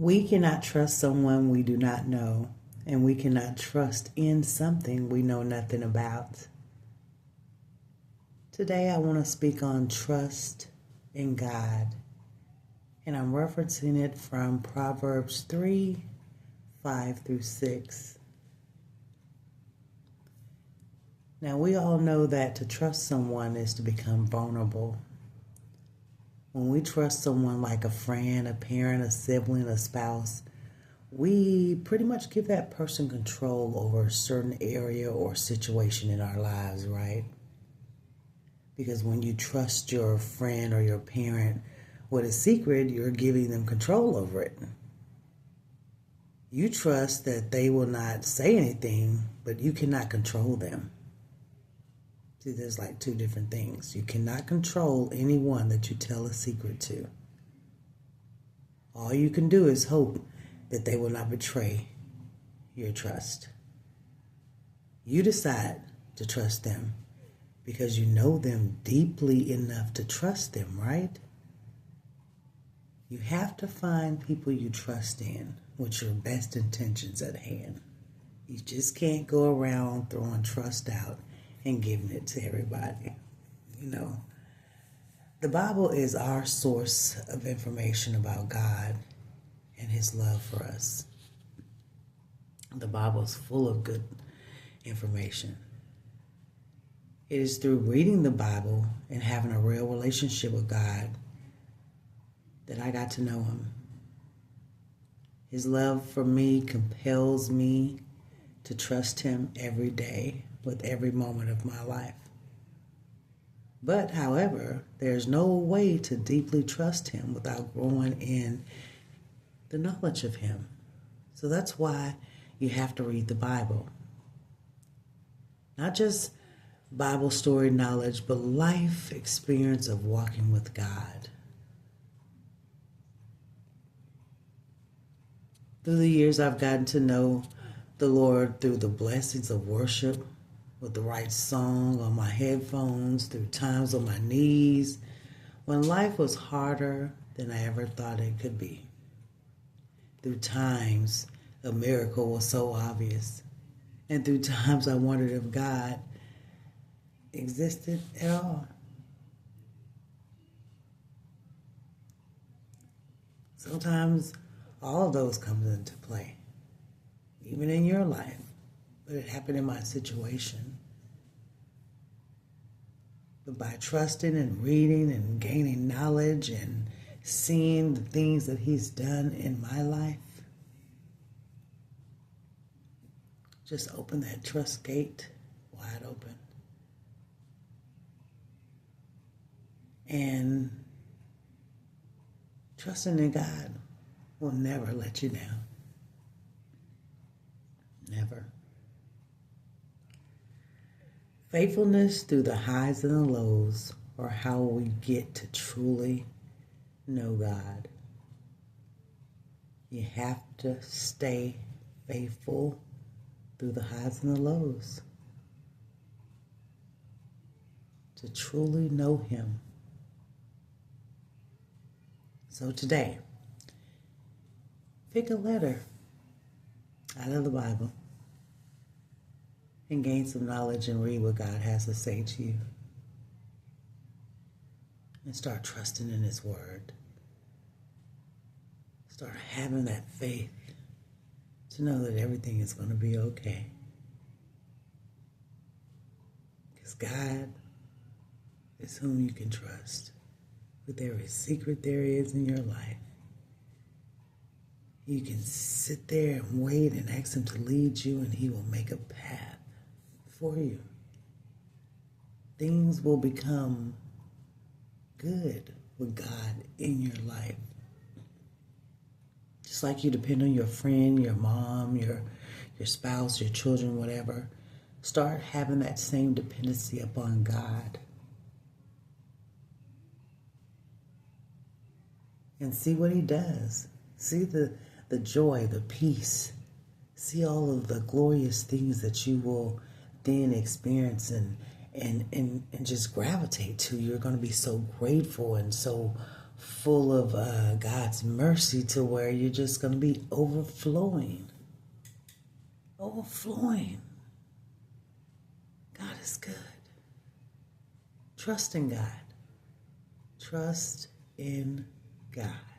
We cannot trust someone we do not know, and we cannot trust in something we know nothing about. Today I want to speak on trust in God, and I'm referencing it from Proverbs 3:5-6. Now, we all know that to trust someone is to become vulnerable. When we trust someone like a friend, a parent, a sibling, a spouse, we pretty much give that person control over a certain area or situation in our lives, right? Because when you trust your friend or your parent with a secret, you're giving them control over it. You trust that they will not say anything, but you cannot control them. See, there's like two different things. You cannot control anyone that you tell a secret to. All you can do is hope that they will not betray your trust. You decide to trust them because you know them deeply enough to trust them, right? You have to find people you trust in with your best intentions at hand. You just can't go around throwing trust out and giving it to everybody. The Bible is our source of information about God and His love for us. The Bible is full of good information. It is through reading the Bible and having a real relationship with God that I got to know Him. His love for me compels me to trust Him every day with every moment of my life. But, however, there's no way to deeply trust Him without growing in the knowledge of Him. So that's why you have to read the Bible. Not just Bible story knowledge, but life experience of walking with God. Through the years, I've gotten to know the Lord through the blessings of worship, with the right song on my headphones, through times on my knees, when life was harder than I ever thought it could be. Through times a miracle was so obvious, and through times I wondered if God existed at all. Sometimes all of those come into play, even in your life. But it happened in my situation. But by trusting and reading and gaining knowledge and seeing the things that He's done in my life, just open that trust gate wide open. And trusting in God will never let you down. Never. Faithfulness through the highs and the lows are how we get to truly know God. You have to stay faithful through the highs and the lows to truly know Him. So today, pick a letter out of the Bible and gain some knowledge and read what God has to say to you. And start trusting in His Word. Start having that faith to know that everything is going to be okay. Because God is whom you can trust with every secret there is in your life. You can sit there and wait and ask Him to lead you, and He will make a path for you. Things will become good with God in your life. Just like you depend on your friend, your mom, your spouse, your children, whatever. Start having that same dependency upon God. And see what He does. See the joy, the peace. See all of the glorious things that you will then experience and just gravitate to. You're going to be so grateful and so full of God's mercy to where you're just going to be overflowing. Overflowing. God is good. Trust in God. Trust in God.